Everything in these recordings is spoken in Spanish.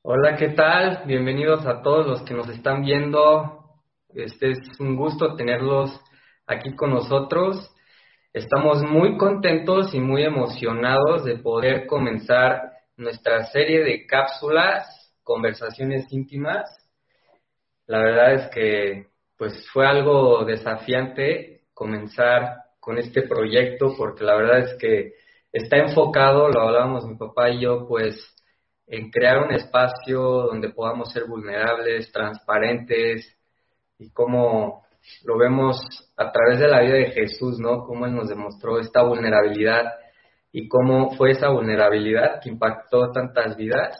Hola, ¿qué tal? Bienvenidos a todos los que nos están viendo. Es un gusto tenerlos aquí con nosotros. Estamos muy contentos y muy emocionados de poder comenzar nuestra serie de cápsulas, conversaciones íntimas. La verdad es que pues fue algo desafiante comenzar con este proyecto porque la verdad es que está enfocado, lo hablábamos mi papá y yo, pues en crear un espacio donde podamos ser vulnerables, transparentes y cómo lo vemos a través de la vida de Jesús, ¿no? Cómo Él nos demostró esta vulnerabilidad y cómo fue esa vulnerabilidad que impactó tantas vidas.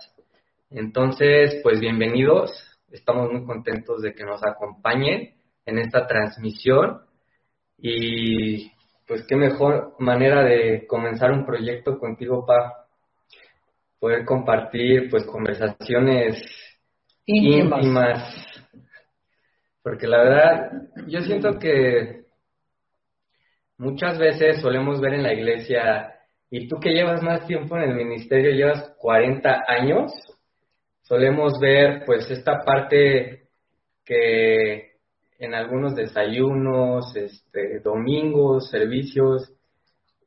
Entonces, pues bienvenidos, estamos muy contentos de que nos acompañen en esta transmisión y pues qué mejor manera de comenzar un proyecto contigo, Pa, poder compartir pues conversaciones Íntimas. íntimas, porque la verdad yo siento que muchas veces solemos ver en la iglesia, y tú que llevas más tiempo en el ministerio, llevas 40 años, solemos ver pues esta parte que en algunos desayunos, domingos, servicios,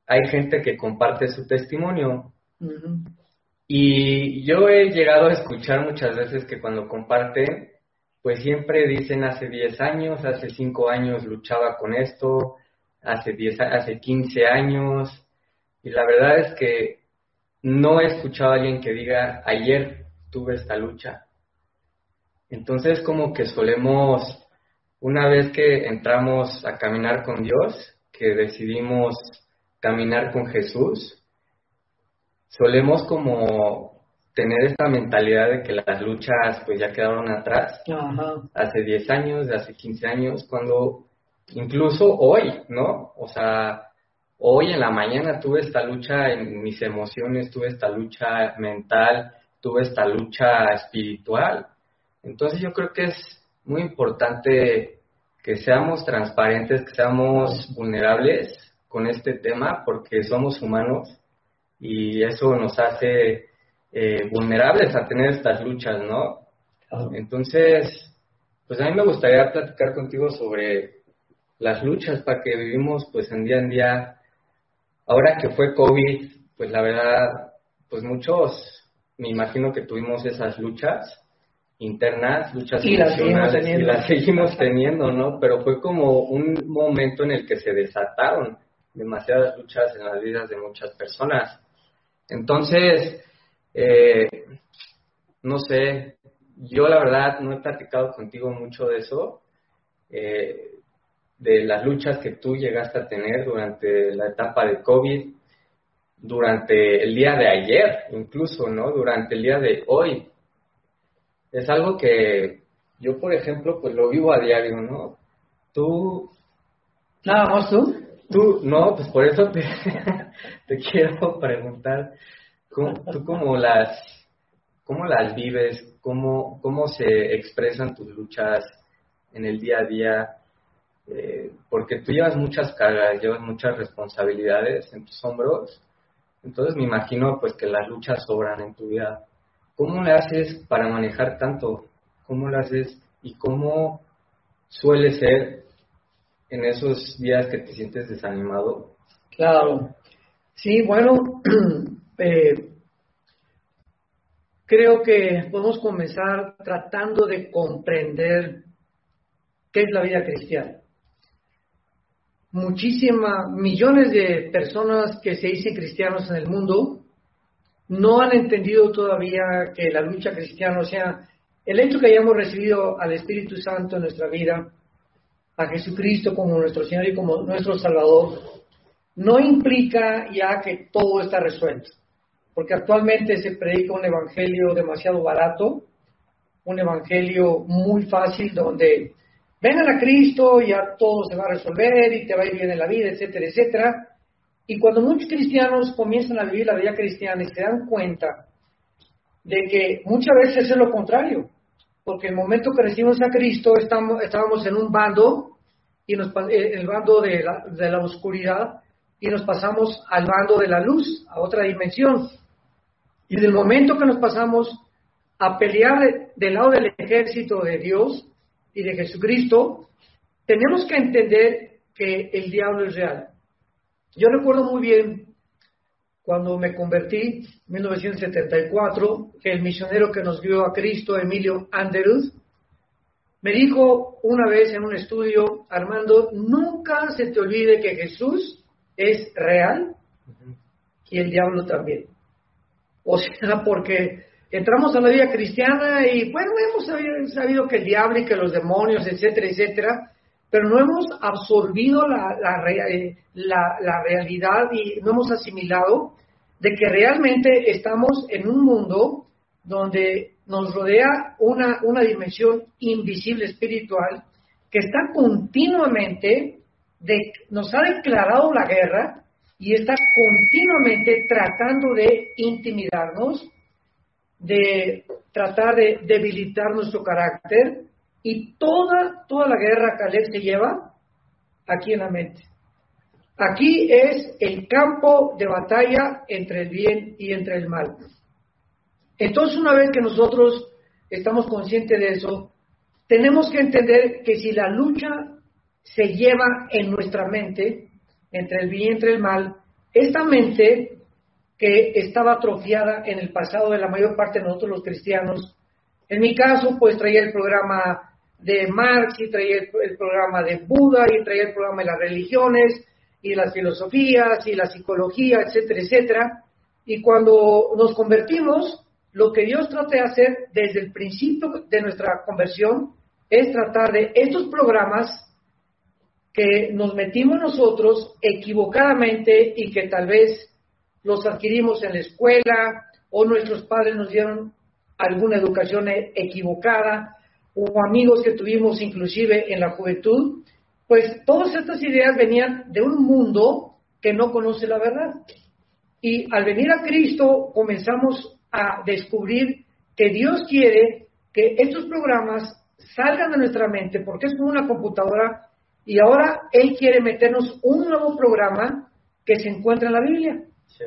hay gente que comparte su testimonio. Ujú. Y yo he llegado a escuchar muchas veces que cuando comparten, pues siempre dicen hace 10 años, hace 5 años luchaba con esto, hace 15 años, y la verdad es que no he escuchado a alguien que diga, ayer tuve esta lucha. Entonces como que solemos, una vez que entramos a caminar con Dios, que decidimos caminar con Jesús, solemos como tener esta mentalidad de que las luchas pues ya quedaron atrás, Ajá. hace 10 años, de hace 15 años, cuando incluso hoy, ¿no? O sea, hoy en la mañana tuve esta lucha en mis emociones, tuve esta lucha mental, tuve esta lucha espiritual. Entonces yo creo que es muy importante que seamos transparentes, que seamos vulnerables con este tema, porque somos humanos y eso nos hace vulnerables a tener estas luchas, ¿no? Claro. Entonces, pues a mí me gustaría platicar contigo sobre las luchas para que vivimos pues en día. Ahora que fue COVID, pues la verdad, pues muchos, me imagino que tuvimos esas luchas internas, luchas Y las seguimos emocionales, y teniendo. las seguimos teniendo, ¿no? Pero fue como un momento en el que se desataron demasiadas luchas en las vidas de muchas personas. Entonces, eh, no sé, yo la verdad no he platicado contigo mucho de eso, eh, de las luchas que tú llegaste a tener durante la etapa de COVID, durante el día de ayer, incluso, ¿no? Durante el día de hoy. Es algo que yo, por ejemplo, pues lo vivo a diario, ¿no? Tú, Nada más tú. no, pues por eso te quiero preguntar, ¿tú cómo las vives? ¿Cómo se expresan tus luchas en el día a día? Porque tú llevas muchas cargas, llevas muchas responsabilidades en tus hombros, entonces me imagino pues que las luchas sobran en tu vida. ¿Cómo le haces para manejar tanto? ¿Cómo le haces y cómo suele ser en esos días que te sientes desanimado? Claro. Sí, bueno, eh, creo que podemos comenzar tratando de comprender qué es la vida cristiana. Millones de personas que se dicen cristianos en el mundo no han entendido todavía que la lucha cristiana, o sea, el hecho que hayamos recibido al Espíritu Santo en nuestra vida, a Jesucristo como nuestro Señor y como nuestro Salvador, no implica ya que todo está resuelto, porque actualmente se predica un evangelio demasiado barato, un evangelio muy fácil donde vengan a Cristo y ya todo se va a resolver y te va a ir bien en la vida, etcétera, etcétera. Y cuando muchos cristianos comienzan a vivir la vida cristiana y se dan cuenta de que muchas veces es lo contrario, porque el momento que recibimos a Cristo estábamos en un bando, y el bando de la oscuridad, y nos pasamos al bando de la luz, a otra dimensión. Y del momento que nos pasamos a pelear del lado del ejército de Dios y de Jesucristo, tenemos que entender que el diablo es real. Yo recuerdo muy bien cuando me convertí en 1974, que el misionero que nos guió a Cristo, Emilio Anderud, me dijo una vez en un estudio: Armando, nunca se te olvide que Jesús es real y el diablo también. O sea, porque entramos a la vida cristiana y bueno, hemos sabido que el diablo y que los demonios, etcétera, etcétera, pero no hemos absorbido la realidad y no hemos asimilado de que realmente estamos en un mundo donde nos rodea una dimensión invisible espiritual que está continuamente, nos ha declarado la guerra y está continuamente tratando de intimidarnos, de tratar de debilitar nuestro carácter, y toda la guerra, Caleb, se lleva aquí en la mente. Aquí es el campo de batalla entre el bien y entre el mal. Entonces, una vez que nosotros estamos conscientes de eso, tenemos que entender que si la lucha se lleva en nuestra mente, entre el bien y entre el mal, esta mente que estaba atrofiada en el pasado de la mayor parte de nosotros los cristianos, en mi caso, pues traía el programa de Marx, y traía el programa de Buda, y traía el programa de las religiones, y las filosofías, y la psicología, etcétera, etcétera. Y cuando nos convertimos, lo que Dios trata de hacer desde el principio de nuestra conversión es tratar de estos programas que nos metimos nosotros equivocadamente y que tal vez los adquirimos en la escuela o nuestros padres nos dieron alguna educación equivocada o amigos que tuvimos inclusive en la juventud, pues todas estas ideas venían de un mundo que no conoce la verdad. Y al venir a Cristo comenzamos a descubrir que Dios quiere que estos programas salgan de nuestra mente, porque es como una computadora, y ahora Él quiere meternos un nuevo programa que se encuentra en la Biblia. Sí.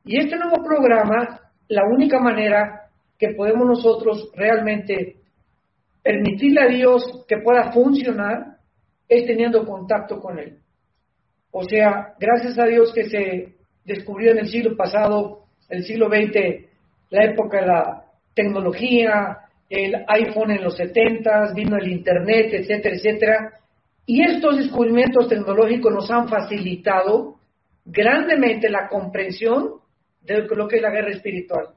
Y este nuevo programa, la única manera que podemos nosotros realmente permitirle a Dios que pueda funcionar es teniendo contacto con Él. O sea, gracias a Dios que se descubrió en el siglo pasado, el siglo XX, la época de la tecnología, el iPhone en los 70s, vino el Internet, etcétera, etcétera. Y estos descubrimientos tecnológicos nos han facilitado grandemente la comprensión de lo que es la guerra espiritual.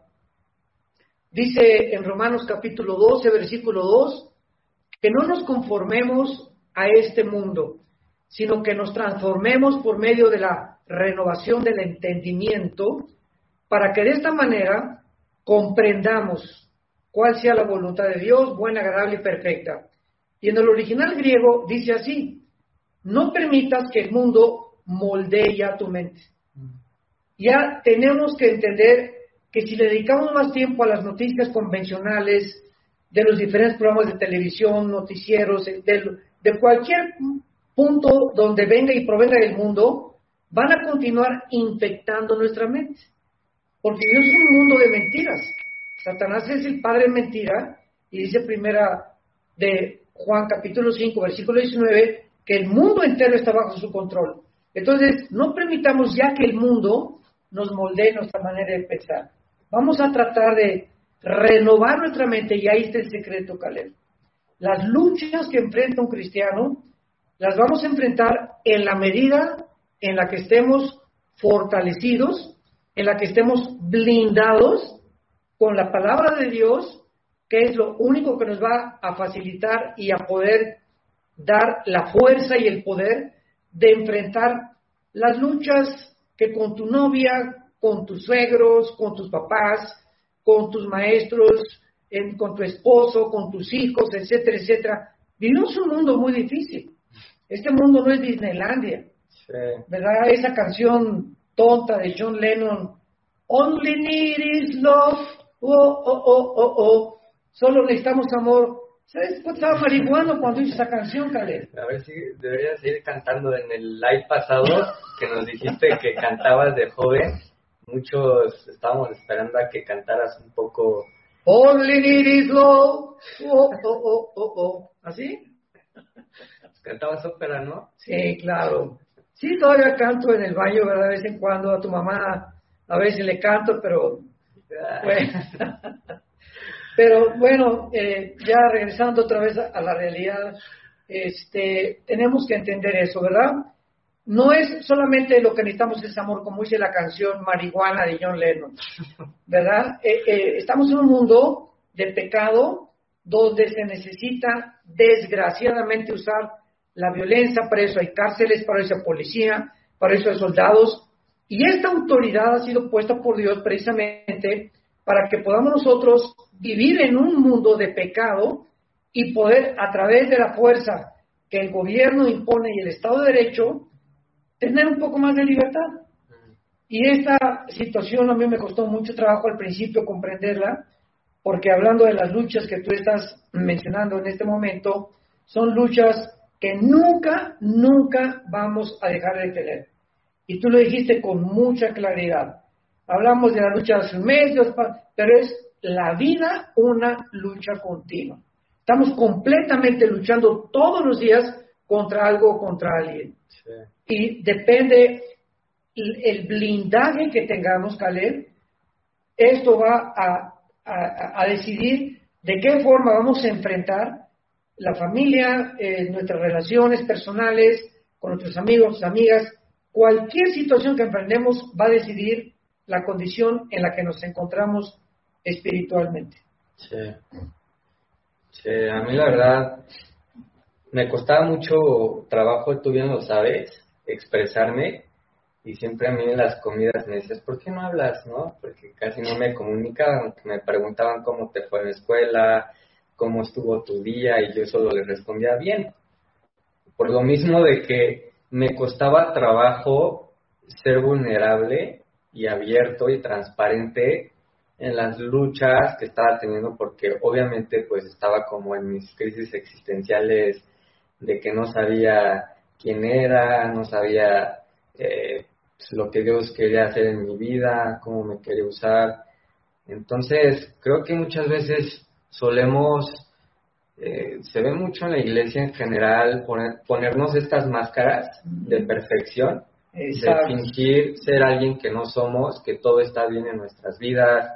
Dice en Romanos capítulo 12, versículo 2, que no nos conformemos a este mundo, sino que nos transformemos por medio de la renovación del entendimiento, para que de esta manera comprendamos cuál sea la voluntad de Dios, buena, agradable y perfecta. Y en el original griego dice así: no permitas que el mundo moldee ya tu mente. Ya tenemos que entender que si le dedicamos más tiempo a las noticias convencionales, de los diferentes programas de televisión, noticieros, de cualquier punto donde venga y provenga del mundo, van a continuar infectando nuestra mente. Porque Dios es un mundo de mentiras. Satanás es el padre de mentira, y dice primera de Juan capítulo 5, versículo 19, que el mundo entero está bajo su control. Entonces, no permitamos ya que el mundo nos moldee nuestra manera de pensar. Vamos a tratar de renovar nuestra mente, y ahí está el secreto, Caleb. Las luchas que enfrenta un cristiano, las vamos a enfrentar en la medida en la que estemos fortalecidos, en la que estemos blindados con la palabra de Dios, que es lo único que nos va a facilitar y a poder dar la fuerza y el poder de enfrentar las luchas que con tu novia, con tus suegros, con tus papás, con tus maestros, con tu esposo, con tus hijos, etcétera, etcétera. Vivimos un mundo muy difícil. Este mundo no es Disneylandia. Sí. ¿Verdad? Esa canción tonta de John Lennon, Only Need is Love, oh, oh, oh, oh, oh. Solo necesitamos amor. ¿Sabes cuánto estaba marihuano cuando hizo esa canción, Caleb? A ver si deberías ir cantando. En el live pasado que nos dijiste que cantabas de joven, muchos estábamos esperando a que cantaras un poco All we need is love. Oh, oh, oh, oh, oh. ¿Así? Cantabas ópera, ¿no? Sí, claro. Sí, todavía canto en el baño, ¿verdad? De vez en cuando a tu mamá, a veces le canto, pero bueno, pero bueno, ya regresando otra vez a la realidad, tenemos que entender eso, ¿verdad? No es solamente lo que necesitamos es amor, como dice la canción Marihuana de John Lennon, ¿verdad? Estamos en un mundo de pecado donde se necesita desgraciadamente usar la violencia, para eso hay cárceles, para eso hay policía, para eso hay soldados, y esta autoridad ha sido puesta por Dios precisamente para que podamos nosotros vivir en un mundo de pecado y poder, a través de la fuerza que el gobierno impone y el Estado de Derecho, tener un poco más de libertad. Y esta situación a mí me costó mucho trabajo al principio comprenderla, porque hablando de las luchas que tú estás mencionando en este momento, son luchas que nunca vamos a dejar de tener. Y tú lo dijiste con mucha claridad. Hablamos de la lucha de los medios, pero es la vida una lucha continua. Estamos completamente luchando todos los días contra algo o contra alguien. Sí. Y depende el blindaje que tengamos, Caleb, esto va a decidir de qué forma vamos a enfrentar la familia, nuestras relaciones personales, con nuestros amigos, amigas. Cualquier situación que emprendemos va a decidir la condición en la que nos encontramos espiritualmente. Sí. Sí, a mí la verdad me costaba mucho trabajo, tú bien lo sabes, expresarme, y siempre a mí en las comidas me decías, ¿por qué no hablas, no? Porque casi no me comunicaban, me preguntaban cómo te fue en la escuela, cómo estuvo tu día, y yo solo les respondía bien. Por lo mismo de que me costaba trabajo ser vulnerable y abierto y transparente en las luchas que estaba teniendo, porque obviamente pues estaba como en mis crisis existenciales de que no sabía quién era, no sabía pues, lo que Dios quería hacer en mi vida, cómo me quería usar. Entonces creo que muchas veces solemos, se ve mucho en la iglesia en general, ponernos estas máscaras de perfección. Exacto. De fingir ser alguien que no somos, que todo está bien en nuestras vidas.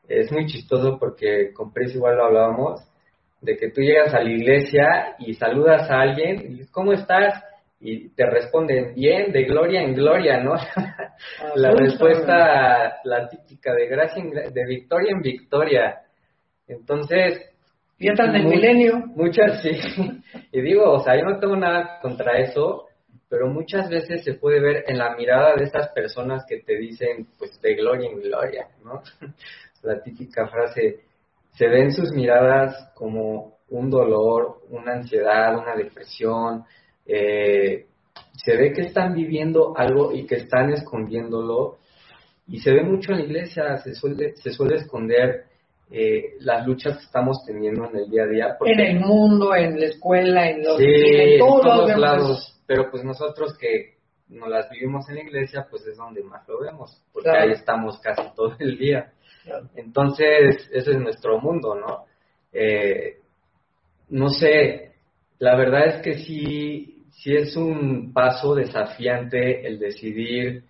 Es muy chistoso porque con Pris igual lo hablábamos, de que tú llegas a la iglesia y saludas a alguien y ¿cómo estás? Y te responden, bien, de gloria en gloria, ¿no? La respuesta, la típica, de gracia de victoria en victoria. Entonces, ya están en el milenio. Muchas, sí. Y digo, o sea, yo no tengo nada contra eso, pero muchas veces se puede ver en la mirada de esas personas que te dicen, pues, de gloria en gloria, ¿no? La típica frase, se ve en sus miradas como un dolor, una ansiedad, una depresión, se ve que están viviendo algo y que están escondiéndolo, y se ve mucho en la iglesia, se suele esconder las luchas que estamos teniendo en el día a día. En el mundo, en la escuela, en los en todos lados, pero pues nosotros que no las vivimos en la iglesia, pues es donde más lo vemos, porque claro, ahí estamos casi todo el día. Claro. Entonces, ese es nuestro mundo, ¿no? No sé, la verdad es que sí es un paso desafiante el decidir,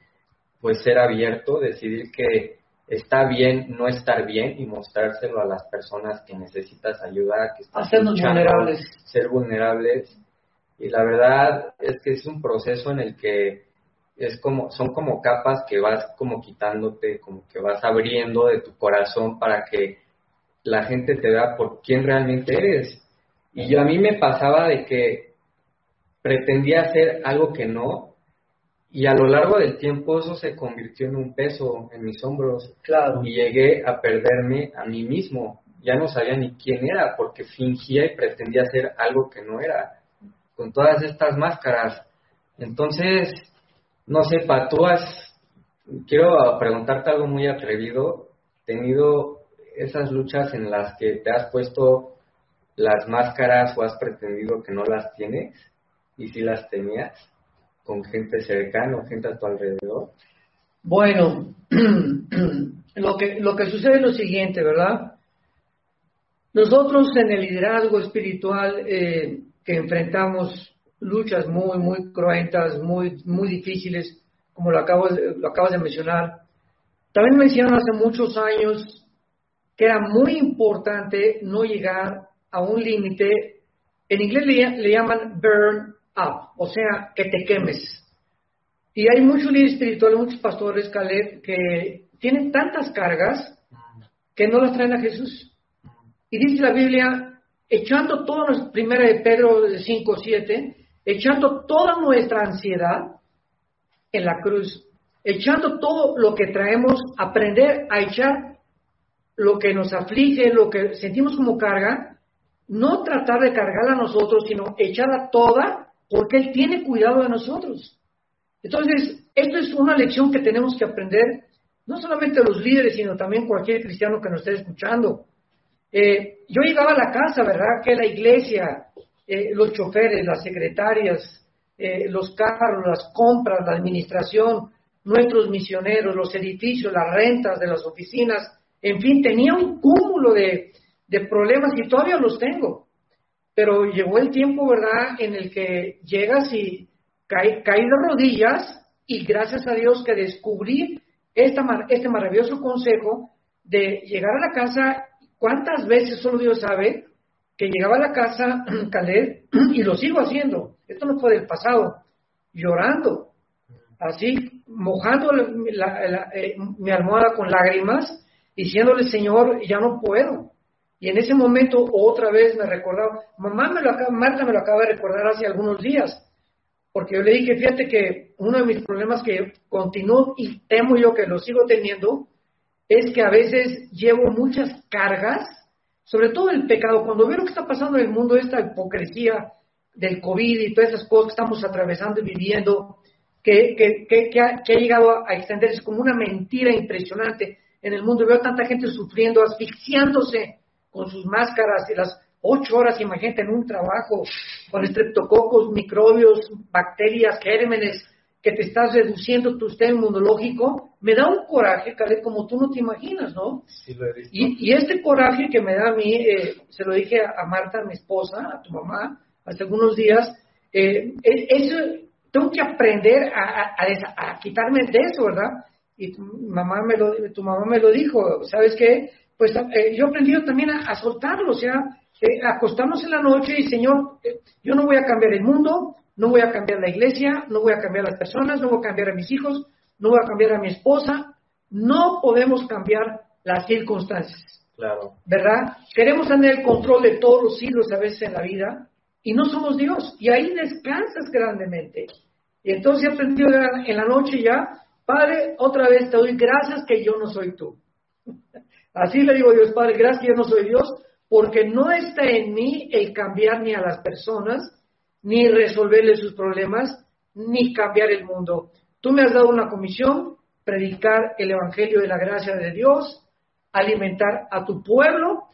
pues ser abierto, decidir que está bien no estar bien y mostrárselo a las personas que necesitas ayuda, que están hacernos vulnerables, ser vulnerables. Y la verdad es que es un proceso en el que son como capas que vas como quitándote, como que vas abriendo de tu corazón para que la gente te vea por quién realmente eres. Y a mí me pasaba de que pretendía hacer algo que no, y a lo largo del tiempo eso se convirtió en un peso en mis hombros. Claro. Y llegué a perderme a mí mismo. Ya no sabía ni quién era, porque fingía y pretendía hacer algo que no era, con todas estas máscaras. Entonces, no sé, quiero preguntarte algo muy atrevido. ¿Tenido esas luchas en las que te has puesto las máscaras o has pretendido que no las tienes? ¿Y si las tenías? ¿Con gente cercana o gente a tu alrededor? Bueno, lo que sucede es lo siguiente, ¿verdad? Nosotros en el liderazgo espiritual que enfrentamos luchas muy, muy cruentas, muy, muy difíciles, como lo acabas de mencionar. También mencionaron hace muchos años que era muy importante no llegar a un límite, en inglés le llaman burn up, o sea, que te quemes. Y hay muchos líderes espirituales, muchos pastores, Caleb, que tienen tantas cargas que no las traen a Jesús. Y dice la Biblia, echando toda primera de Pedro 5:7, echando toda nuestra ansiedad en la cruz, echando todo lo que traemos, aprender a echar lo que nos aflige, lo que sentimos como carga, no tratar de cargarla a nosotros, sino echarla toda, porque Él tiene cuidado de nosotros. Entonces, esto es una lección que tenemos que aprender, no solamente los líderes, sino también cualquier cristiano que nos esté escuchando. Yo llegaba a la casa, ¿verdad? Que la iglesia, los choferes, las secretarias, los carros, las compras, la administración, nuestros misioneros, los edificios, las rentas de las oficinas, en fin, tenía un cúmulo de problemas y todavía los tengo. Pero llegó el tiempo, ¿verdad?, en el que llegas y caí de rodillas y gracias a Dios que descubrí este maravilloso consejo de llegar a la casa. ¿Cuántas veces solo Dios sabe que llegaba a la casa, Caleb, y lo sigo haciendo? Esto no fue del pasado, llorando, así, mojando mi almohada con lágrimas, diciéndole, Señor, ya no puedo. Y en ese momento otra vez me recordaba, Marta me lo acaba de recordar hace algunos días, porque yo le dije, fíjate que uno de mis problemas que continúo y temo yo que lo sigo teniendo, es que a veces llevo muchas cargas, sobre todo el pecado. Cuando veo lo que está pasando en el mundo, esta hipocresía del COVID y todas esas cosas que estamos atravesando y viviendo, que ha llegado a extenderse como una mentira impresionante en el mundo. Veo tanta gente sufriendo, asfixiándose con sus máscaras y las 8 horas, imagínate, en un trabajo con estreptococos, microbios, bacterias, gérmenes, que te estás reduciendo tu sistema inmunológico. Me da un coraje, Caleb, como tú no te imaginas, ¿no? Sí, lo he visto. Y este coraje que me da a mí, se lo dije a Marta, mi esposa, a tu mamá, hace algunos días, eso tengo que aprender a quitarme de eso, ¿verdad? Y tu mamá me lo dijo, ¿sabes qué? Pues yo he aprendido también a soltarlo, o sea, acostarnos en la noche y, Señor, yo no voy a cambiar el mundo, no voy a cambiar la iglesia, no voy a cambiar las personas, no voy a cambiar a mis hijos, no voy a cambiar a mi esposa. No podemos cambiar las circunstancias. Claro. ¿Verdad? Queremos tener el control de todos los siglos a veces en la vida y no somos Dios. Y ahí descansas grandemente. Y entonces he aprendido en la noche ya, Padre, otra vez te doy gracias que yo no soy tú. Así le digo a Dios, Padre, gracias que yo no soy Dios, porque no está en mí el cambiar ni a las personas, ni resolverle sus problemas, ni cambiar el mundo. Tú me has dado una comisión, predicar el evangelio de la gracia de Dios, alimentar a tu pueblo,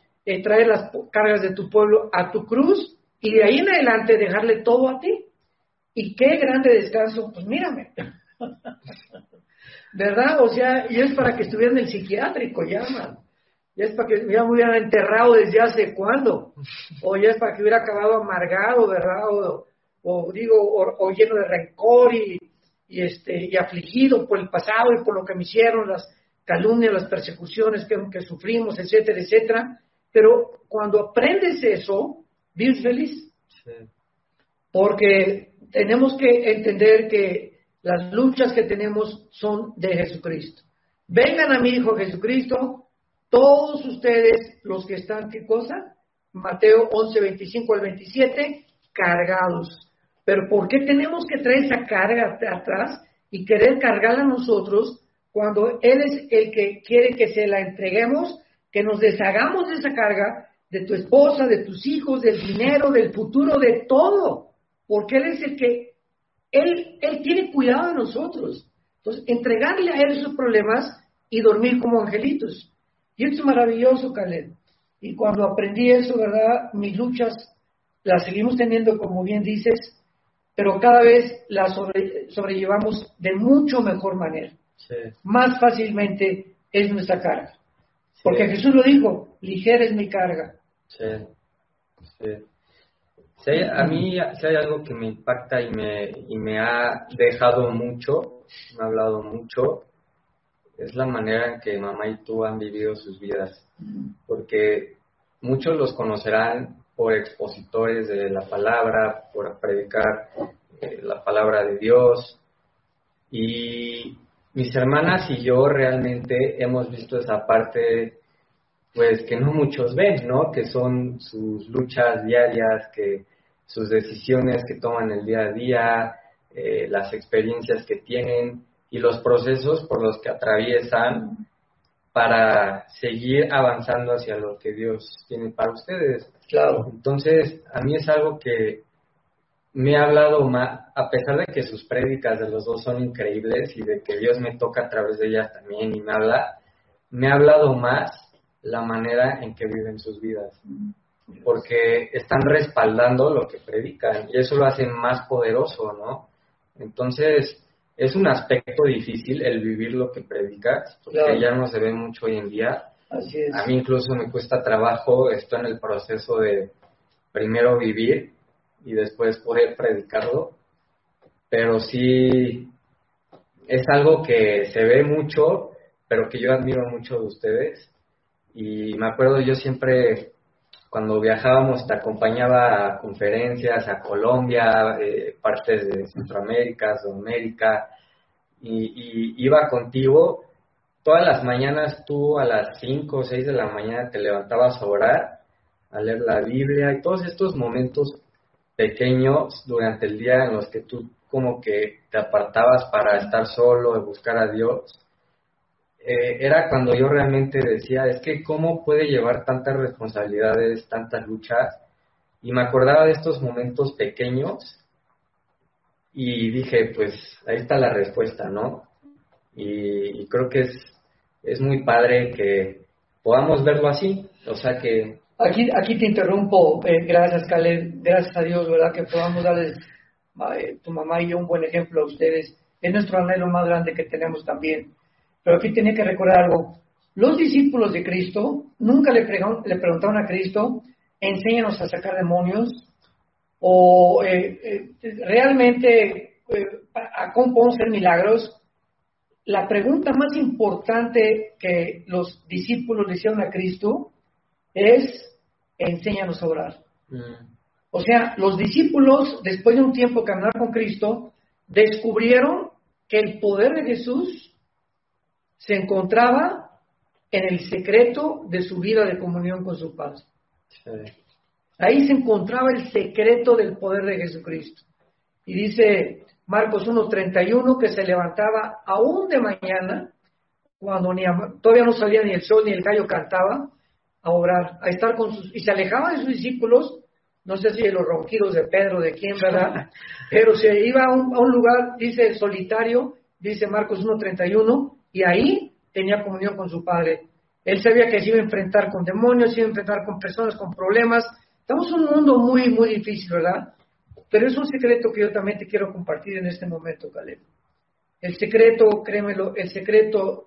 traer las cargas de tu pueblo a tu cruz, y de ahí en adelante dejarle todo a ti. Y qué grande descanso, pues mírame. ¿Verdad? O sea, y es para que estuviera en el psiquiátrico ya, man. Ya es para que ya me hubieran enterrado desde hace cuándo, o ya es para que hubiera acabado amargado, ¿verdad? O lleno de rencor y afligido por el pasado y por lo que me hicieron, las calumnias, las persecuciones que sufrimos, etcétera, etcétera. Pero cuando aprendes eso, vives feliz. Sí. Porque tenemos que entender que las luchas que tenemos son de Jesucristo. Vengan a mi Hijo Jesucristo, todos ustedes los que están, ¿qué cosa? Mateo 11, 25 al 27, cargados. Pero ¿por qué tenemos que traer esa carga atrás y querer cargarla a nosotros cuando Él es el que quiere que se la entreguemos, que nos deshagamos de esa carga, de tu esposa, de tus hijos, del dinero, del futuro, de todo? Porque Él es el que, Él tiene cuidado de nosotros. Entonces, entregarle a Él esos problemas y dormir como angelitos. Y esto es maravilloso, Caleb. Y cuando aprendí eso, ¿verdad? Mis luchas las seguimos teniendo, como bien dices, pero cada vez las sobrellevamos de mucho mejor manera. Sí. Más fácilmente es nuestra carga. Sí. Porque Jesús lo dijo, ligera es mi carga, Sí, sí. A mí, si hay algo que me impacta y me ha dejado mucho, me ha hablado mucho, es la manera en que mamá y tú han vivido sus vidas. Porque muchos los conocerán por expositores de la palabra, por predicar la palabra de Dios. Y mis hermanas y yo realmente hemos visto esa parte, pues que no muchos ven, ¿no? Que son sus luchas diarias, que sus decisiones que toman el día a día, las experiencias que tienen y los procesos por los que atraviesan para seguir avanzando hacia lo que Dios tiene para ustedes. Claro. Entonces, a mí es algo que me ha hablado más, a pesar de que sus prédicas de los dos son increíbles y de que Dios me toca a través de ellas también y me ha hablado más la manera en que viven sus vidas, porque están respaldando lo que predican y eso lo hace más poderoso, ¿no? Entonces, es un aspecto difícil el vivir lo que predicas, porque Claro. ya no se ve mucho hoy en día. Así es. A mí incluso me cuesta trabajo, estoy en el proceso de primero vivir y después poder predicarlo, pero sí es algo que se ve mucho, pero que yo admiro mucho de ustedes. Y me acuerdo, yo siempre, cuando viajábamos, te acompañaba a conferencias, a Colombia, partes de Centroamérica, Sudamérica, y iba contigo. Todas las mañanas tú a las 5 o 6 de la mañana te levantabas a orar, a leer la Biblia, y todos estos momentos pequeños durante el día en los que tú como que te apartabas para estar solo, de buscar a Dios. Era cuando yo realmente decía, es que cómo puede llevar tantas responsabilidades, tantas luchas, y me acordaba de estos momentos pequeños y dije, pues ahí está la respuesta, ¿no? Y creo que es muy padre que podamos verlo así, o sea que... Aquí te interrumpo, gracias Caleb, gracias a Dios, ¿verdad? Que podamos darles, tu mamá y yo, un buen ejemplo a ustedes. Es nuestro anhelo más grande que tenemos también. Pero aquí tenía que recordar algo. Los discípulos de Cristo nunca le preguntaron a Cristo, enséñanos a sacar demonios, o realmente, ¿a cómo podemos hacer milagros? La pregunta más importante que los discípulos le hicieron a Cristo es, enséñanos a orar. O sea, los discípulos, después de un tiempo caminar con Cristo, descubrieron que el poder de Jesús se encontraba en el secreto de su vida de comunión con su Padre. Sí. Ahí se encontraba el secreto del poder de Jesucristo. Y dice Marcos 1:31 que se levantaba aún de mañana, cuando todavía no salía ni el sol ni el gallo cantaba, a orar, a estar con sus... Y se alejaba de sus discípulos, no sé si de los ronquidos de Pedro, de quién, ¿verdad? Pero se iba a un lugar, dice, solitario, dice Marcos 1:31, y ahí tenía comunión con su Padre. Él sabía que se iba a enfrentar con demonios, se iba a enfrentar con personas, con problemas. Estamos en un mundo muy, muy difícil, ¿verdad? Pero es un secreto que yo también te quiero compartir en este momento, Caleb. El secreto, créemelo, el secreto,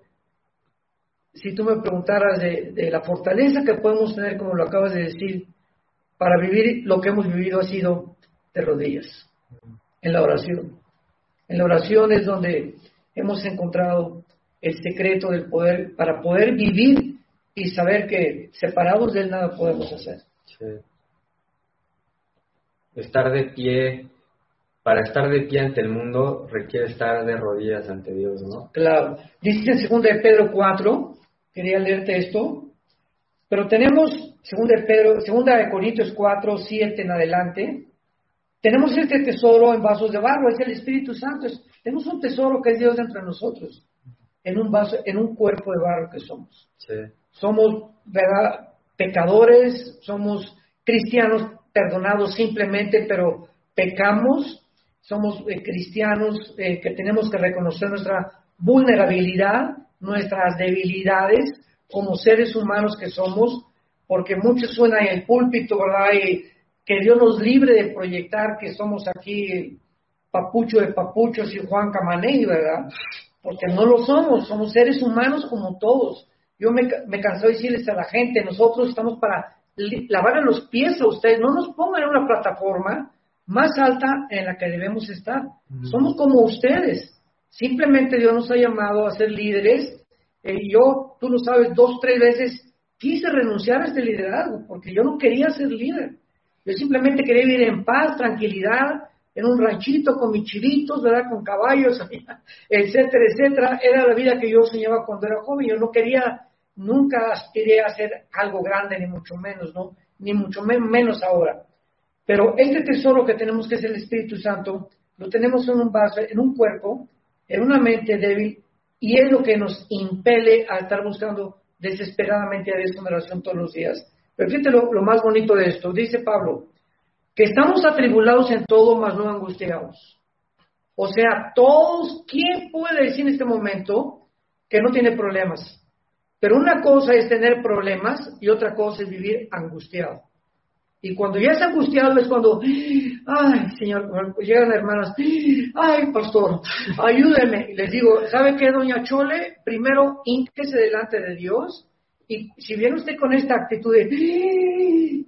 si tú me preguntaras de la fortaleza que podemos tener, como lo acabas de decir, para vivir lo que hemos vivido, ha sido de rodillas, en la oración. En la oración es donde hemos encontrado el secreto del poder, para poder vivir y saber que separados de Él nada podemos hacer. Sí. Estar de pie, para estar de pie ante el mundo requiere estar de rodillas ante Dios, ¿no? Claro. Dice en 2 de Pedro 4, quería leerte esto, pero tenemos 2 de Corintios 4, 7 en adelante, tenemos este tesoro en vasos de barro, es el Espíritu Santo, tenemos un tesoro que es Dios dentro de nosotros, en un vaso, en un cuerpo de barro que somos. Sí. Somos, ¿verdad?, pecadores, somos cristianos perdonados simplemente, pero pecamos, somos cristianos que tenemos que reconocer nuestra vulnerabilidad, nuestras debilidades como seres humanos que somos, porque mucho suena en el púlpito, ¿verdad?, y que Dios nos libre de proyectar que somos aquí papucho de papuchos y Juan Camaney, ¿verdad? Porque no lo somos seres humanos como todos. Yo me cansé de decirles a la gente, nosotros estamos para lavarle los pies a ustedes, no nos pongan en una plataforma más alta en la que debemos estar. Somos como ustedes. Simplemente Dios nos ha llamado a ser líderes. Tú lo sabes, 2, 3 veces quise renunciar a este liderazgo porque yo no quería ser líder. Yo simplemente quería vivir en paz, tranquilidad, en un ranchito con mis chilitos, ¿verdad? Con caballos, etcétera, etcétera. Era la vida que yo soñaba cuando era joven. Yo no quería, nunca aspiré a hacer algo grande, ni mucho menos, ¿no? Ni mucho menos ahora. Pero este tesoro que tenemos, que es el Espíritu Santo, lo tenemos en un vaso, en un cuerpo, en una mente débil, y es lo que nos impele a estar buscando desesperadamente a Dios en oración todos los días. Pero fíjate lo más bonito de esto. Dice Pablo, que estamos atribulados en todo, mas no angustiados. O sea, todos, ¿quién puede decir en este momento que no tiene problemas? Pero una cosa es tener problemas y otra cosa es vivir angustiado. Y cuando ya es angustiado es cuando, ay, Señor, llegan hermanas, ay, pastor, ayúdeme. Y les digo, ¿sabe qué, doña Chole? Primero, hínquese delante de Dios. Y si viene usted con esta actitud de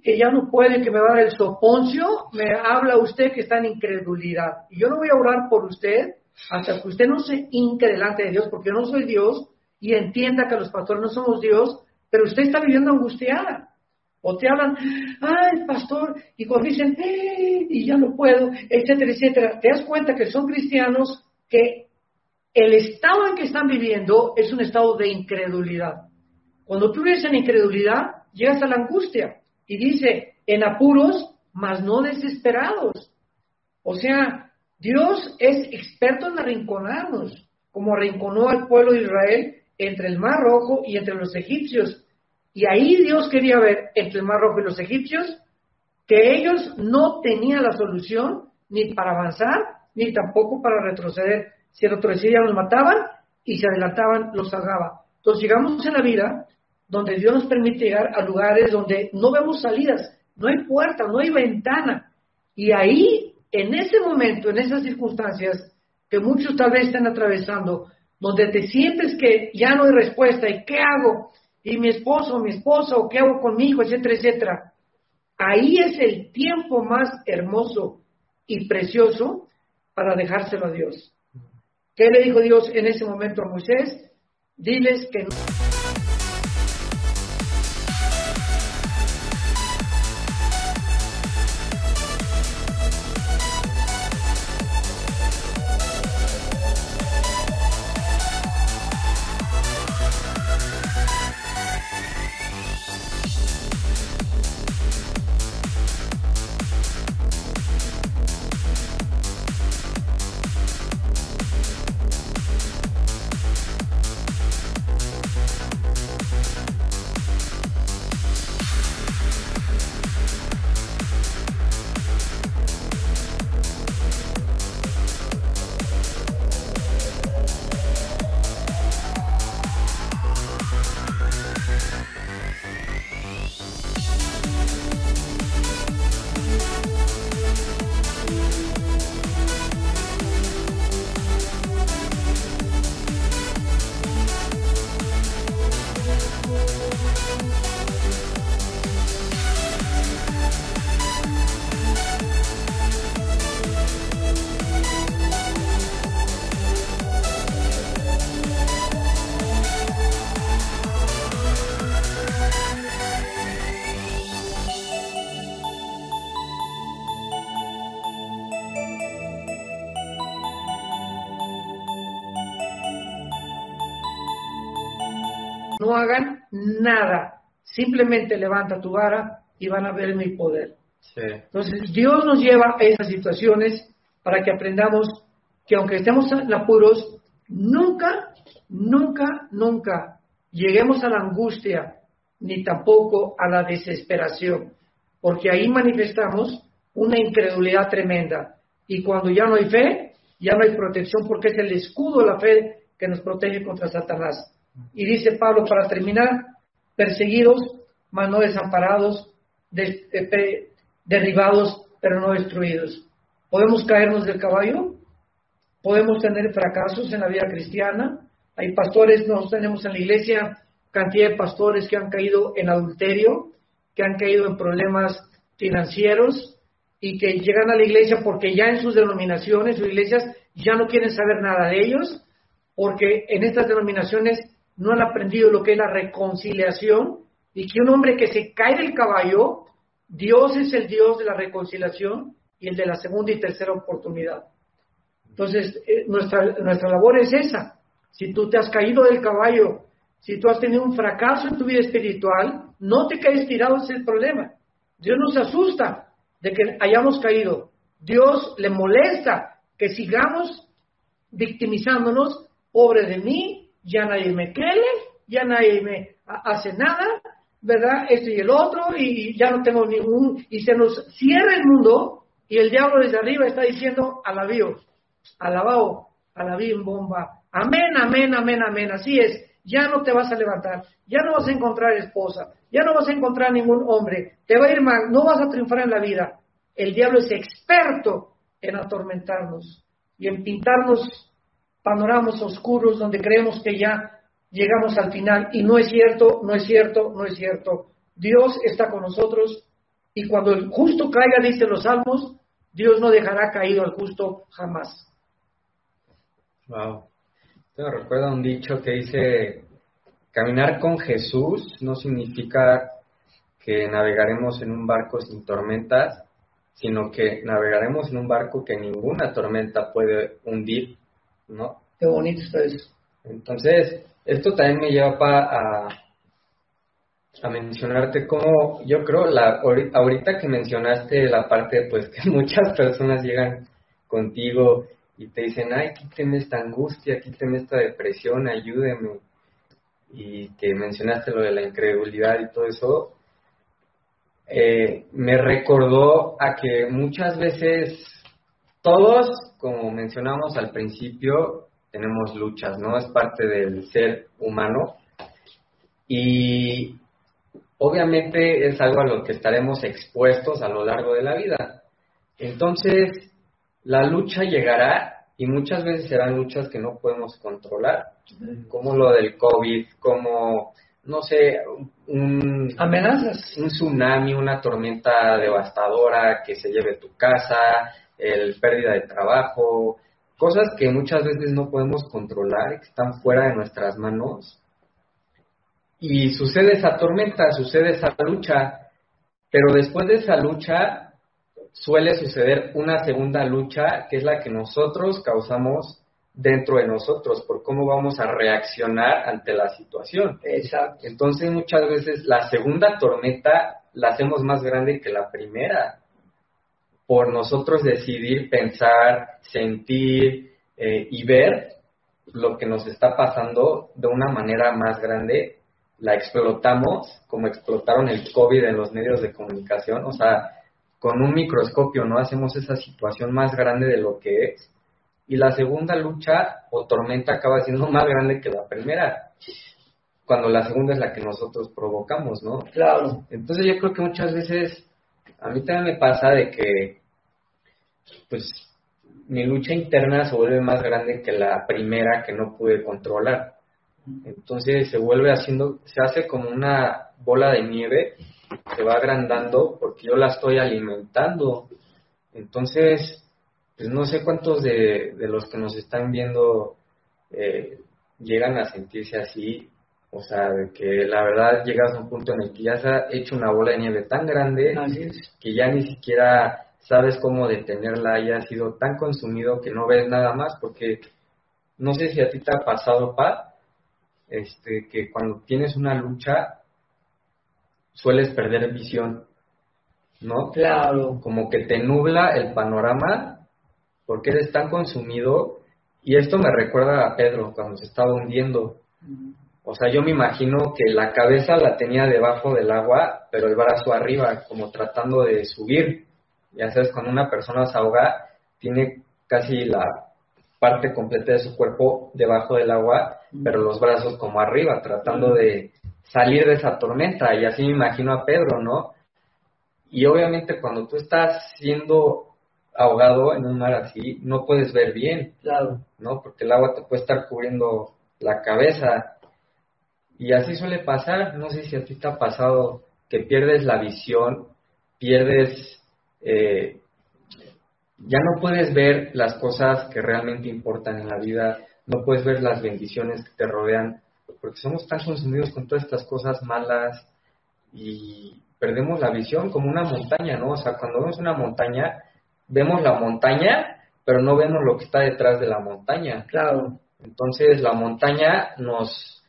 que ya no puede, que me va a dar el soponcio, me habla usted que está en incredulidad. Y yo no voy a orar por usted hasta que usted no se hinque delante de Dios, porque yo no soy Dios, y entienda que los pastores no somos Dios, pero usted está viviendo angustiada. O te hablan, ay, pastor, y cuando dicen, y ya no puedo, etcétera, etcétera. Te das cuenta que son cristianos que el estado en que están viviendo es un estado de incredulidad. Cuando tú vives en incredulidad, llegas a la angustia. Y dice, en apuros, mas no desesperados. O sea, Dios es experto en arrinconarnos, como arrinconó al pueblo de Israel entre el Mar Rojo y entre los egipcios. Y ahí Dios quería ver entre el Mar Rojo y los egipcios que ellos no tenían la solución ni para avanzar, ni tampoco para retroceder. Si retrocedían los mataban y si adelantaban los ahogaba. Entonces llegamos en la vida donde Dios nos permite llegar a lugares donde no vemos salidas, no hay puerta, no hay ventana. Y ahí, en ese momento, en esas circunstancias que muchos tal vez están atravesando, donde te sientes que ya no hay respuesta, ¿y qué hago? Y mi esposo, ¿qué hago conmigo? Etcétera, etcétera. Ahí es el tiempo más hermoso y precioso para dejárselo a Dios. ¿Qué le dijo Dios en ese momento a Moisés? Diles que no. No hagan nada, simplemente levanta tu vara y van a ver mi poder. Sí. Entonces Dios nos lleva a esas situaciones para que aprendamos que aunque estemos en apuros, nunca lleguemos a la angustia ni tampoco a la desesperación, porque ahí manifestamos una incredulidad tremenda, y cuando ya no hay fe, ya no hay protección, porque es el escudo de la fe que nos protege contra Satanás. Y dice Pablo, para terminar, perseguidos, mas no desamparados, derribados, pero no destruidos. ¿Podemos caernos del caballo? ¿Podemos tener fracasos en la vida cristiana? Hay pastores, nosotros tenemos en la iglesia cantidad de pastores que han caído en adulterio, que han caído en problemas financieros y que llegan a la iglesia porque ya en sus denominaciones o iglesias ya no quieren saber nada de ellos, porque en estas denominaciones no han aprendido lo que es la reconciliación, y que un hombre que se cae del caballo, Dios es el Dios de la reconciliación y el de la segunda y tercera oportunidad. Entonces, nuestra labor es esa. Si tú te has caído del caballo, si tú has tenido un fracaso en tu vida espiritual, no te quedes tirado, ese es el problema. Dios nos asusta de que hayamos caído. Dios le molesta que sigamos victimizándonos. Pobre de mí, ya nadie me quiere, ya nadie me hace nada, ¿verdad? Esto y el otro, y ya no tengo ningún, y se nos cierra el mundo, y el diablo desde arriba está diciendo, alabao, alabín bomba, amén, amén, amén, amén, así es, ya no te vas a levantar, ya no vas a encontrar esposa, ya no vas a encontrar ningún hombre, te va a ir mal, no vas a triunfar en la vida. El diablo es experto en atormentarnos y en pintarnos panoramas oscuros donde creemos que ya llegamos al final, y no es cierto, no es cierto, no es cierto. Dios está con nosotros, y cuando el justo caiga, dicen los salmos, Dios no dejará caído al justo jamás. Wow. Esto me recuerda un dicho que dice: caminar con Jesús no significa que navegaremos en un barco sin tormentas, sino que navegaremos en un barco que ninguna tormenta puede hundir, ¿no? Qué bonito está eso. Entonces, esto también me lleva a mencionarte cómo, yo creo, ahorita que mencionaste la parte, pues, que muchas personas llegan contigo y te dicen, ay, quíteme esta angustia, quíteme esta depresión, ayúdeme, y que mencionaste lo de la incredulidad y todo eso, me recordó a que muchas veces todos, como mencionamos al principio, tenemos luchas, ¿no? Es parte del ser humano, y obviamente es algo a lo que estaremos expuestos a lo largo de la vida. Entonces, la lucha llegará, y muchas veces serán luchas que no podemos controlar, como lo del COVID, como, no sé, amenazas, un tsunami, una tormenta devastadora que se lleve tu casa, el pérdida de trabajo, cosas que muchas veces no podemos controlar, que están fuera de nuestras manos. Y sucede esa tormenta, sucede esa lucha, pero después de esa lucha suele suceder una segunda lucha, que es la que nosotros causamos dentro de nosotros, por cómo vamos a reaccionar ante la situación. Exacto. Entonces muchas veces la segunda tormenta la hacemos más grande que la primera, por nosotros decidir, pensar, sentir y ver lo que nos está pasando de una manera más grande. La explotamos, como explotaron el COVID en los medios de comunicación, o sea, con un microscopio, ¿no? Hacemos esa situación más grande de lo que es, y la segunda lucha o tormenta acaba siendo más grande que la primera, cuando la segunda es la que nosotros provocamos, ¿no? Claro. Entonces yo creo que muchas veces, a mí también me pasa de que, pues, mi lucha interna se vuelve más grande que la primera que no pude controlar. Entonces se hace como una bola de nieve, se va agrandando porque yo la estoy alimentando. Entonces, pues no sé cuántos de los que nos están viendo llegan a sentirse así, o sea, de que la verdad llegas a un punto en el que ya se ha hecho una bola de nieve tan grande que ya ni siquiera sabes cómo detenerla, ya ha sido tan consumido que no ves nada más, porque no sé si a ti te ha pasado, Pat, que cuando tienes una lucha sueles perder visión, ¿no? Claro. Como que te nubla el panorama porque eres tan consumido, y esto me recuerda a Pedro cuando se estaba hundiendo. O sea, yo me imagino que la cabeza la tenía debajo del agua, pero el brazo arriba, como tratando de subir. Ya sabes, cuando una persona se ahoga, tiene casi la parte completa de su cuerpo debajo del agua, pero los brazos como arriba, tratando de salir de esa tormenta. Y así me imagino a Pedro, ¿no? Y obviamente cuando tú estás siendo ahogado en un mar así, no puedes ver bien, claro, ¿no? Porque el agua te puede estar cubriendo la cabeza. Y así suele pasar. No sé si a ti te ha pasado que pierdes la visión, pierdes, ya no puedes ver las cosas que realmente importan en la vida, no puedes ver las bendiciones que te rodean, porque somos tan consumidos con todas estas cosas malas y perdemos la visión como una montaña, ¿no? O sea, cuando vemos una montaña, vemos la montaña, pero no vemos lo que está detrás de la montaña. Claro. Entonces la montaña nos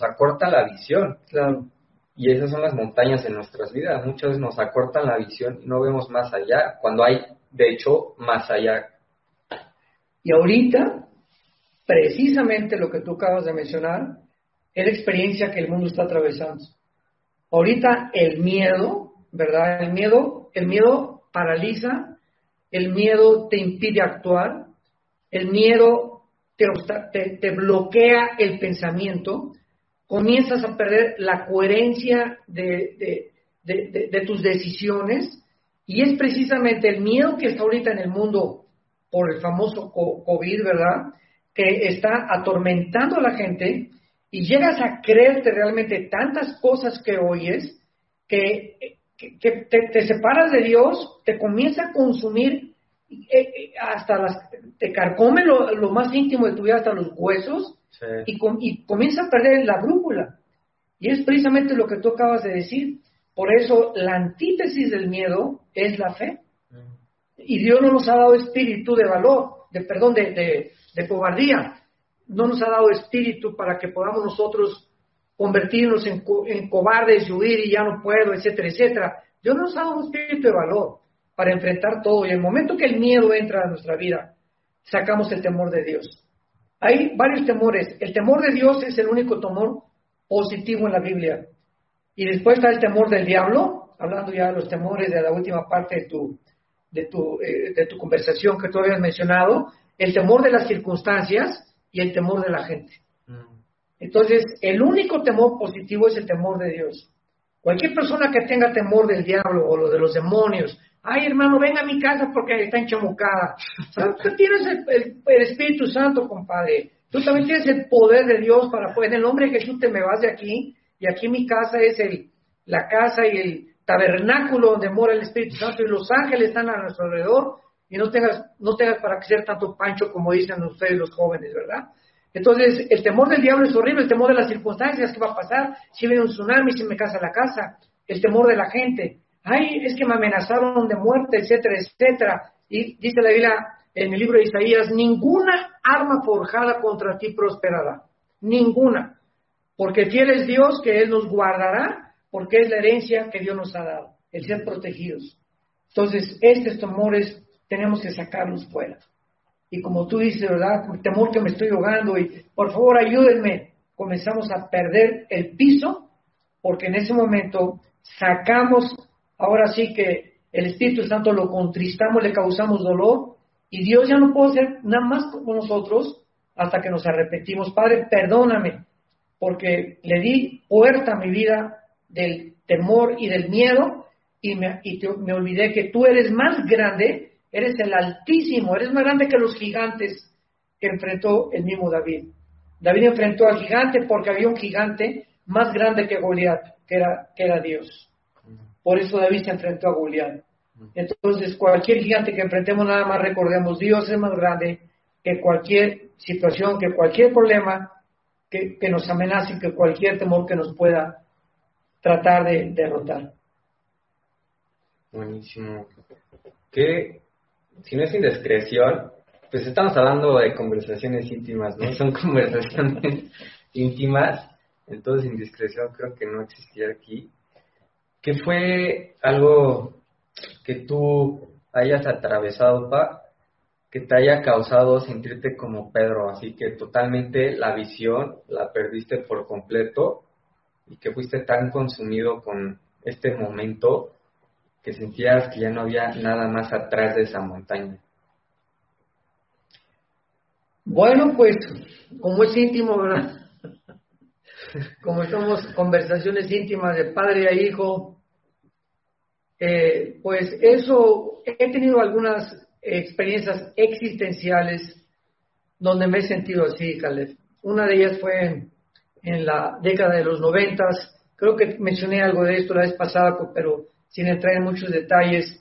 acorta la visión. Claro. Y esas son las montañas en nuestras vidas. Muchas veces nos acortan la visión y no vemos más allá, cuando hay, de hecho, más allá. Y ahorita, precisamente lo que tú acabas de mencionar, es la experiencia que el mundo está atravesando. Ahorita el miedo, ¿verdad? El miedo paraliza, el miedo te impide actuar, el miedo te bloquea el pensamiento, comienzas a perder la coherencia de tus decisiones, y es precisamente el miedo que está ahorita en el mundo por el famoso COVID, ¿verdad?, que está atormentando a la gente, y llegas a creerte realmente tantas cosas que oyes, que te separas de Dios, te comienza a consumir, te carcome lo más íntimo de tu vida, hasta los huesos. Sí. Y comienza a perder la brújula. Y es precisamente lo que tú acabas de decir. Por eso la antítesis del miedo es la fe. Y Dios no nos ha dado espíritu de valor, de cobardía. No nos ha dado espíritu para que podamos nosotros convertirnos en cobardes y huir y ya no puedo, etcétera, etcétera. Dios nos ha dado un espíritu de valor para enfrentar todo. Y en el momento que el miedo entra a nuestra vida, sacamos el temor de Dios. Hay varios temores. El temor de Dios es el único temor positivo en la Biblia. Y después está el temor del diablo, hablando ya de los temores de la última parte de tu conversación que tú habías mencionado, el temor de las circunstancias y el temor de la gente. Entonces, el único temor positivo es el temor de Dios. Cualquier persona que tenga temor del diablo o lo de los demonios, ay, hermano, ven a mi casa porque está enchamucada. Tú tienes el Espíritu Santo, compadre. Tú también tienes el poder de Dios para poder, en el nombre de Jesús te me vas de aquí, y aquí mi casa es la casa y el tabernáculo donde mora el Espíritu Santo, y los ángeles están a nuestro alrededor, y no tengas para que ser tanto pancho como dicen ustedes los jóvenes, ¿verdad? Entonces, el temor del diablo es horrible, el temor de las circunstancias, ¿qué va a pasar? Si viene un tsunami, si me casa la casa, el temor de la gente, ay, es que me amenazaron de muerte, etcétera, etcétera. Y dice la Biblia en el libro de Isaías, ninguna arma forjada contra ti prosperará, ninguna, porque fiel es Dios que Él nos guardará, porque es la herencia que Dios nos ha dado, el ser protegidos. Entonces, estos temores tenemos que sacarlos fuera. Y como tú dices, ¿verdad?, el temor que me estoy ahogando, y por favor ayúdenme, comenzamos a perder el piso, porque en ese momento sacamos, ahora sí que el Espíritu Santo lo contristamos, le causamos dolor, y Dios ya no puede hacer nada más con nosotros hasta que nos arrepentimos. Padre, perdóname, porque le di puerta a mi vida del temor y del miedo, y me olvidé que tú eres más grande, eres el Altísimo, eres más grande que los gigantes que enfrentó el mismo David. David enfrentó al gigante porque había un gigante más grande que Goliat, que era Dios. Por eso David se enfrentó a Goliat. Entonces, cualquier gigante que enfrentemos, nada más recordemos, Dios es más grande que cualquier situación, que cualquier problema que nos amenace, que cualquier temor que nos pueda tratar de derrotar. Buenísimo. Que, si no es indiscreción, pues estamos hablando de conversaciones íntimas, ¿no? Son conversaciones íntimas, entonces indiscreción creo que no existía aquí. ¿Qué fue algo que tú hayas atravesado, que te haya causado sentirte como Pedro, así que totalmente la visión la perdiste por completo y que fuiste tan consumido con este momento que sentías que ya no había nada más atrás de esa montaña? Bueno, pues, como es íntimo, ¿verdad? Como somos conversaciones íntimas de padre a hijo, pues eso, he tenido algunas experiencias existenciales donde me he sentido así, Caleb. Una de ellas fue en la década de los 90, Creo que mencioné algo de esto la vez pasada, pero sin entrar en muchos detalles.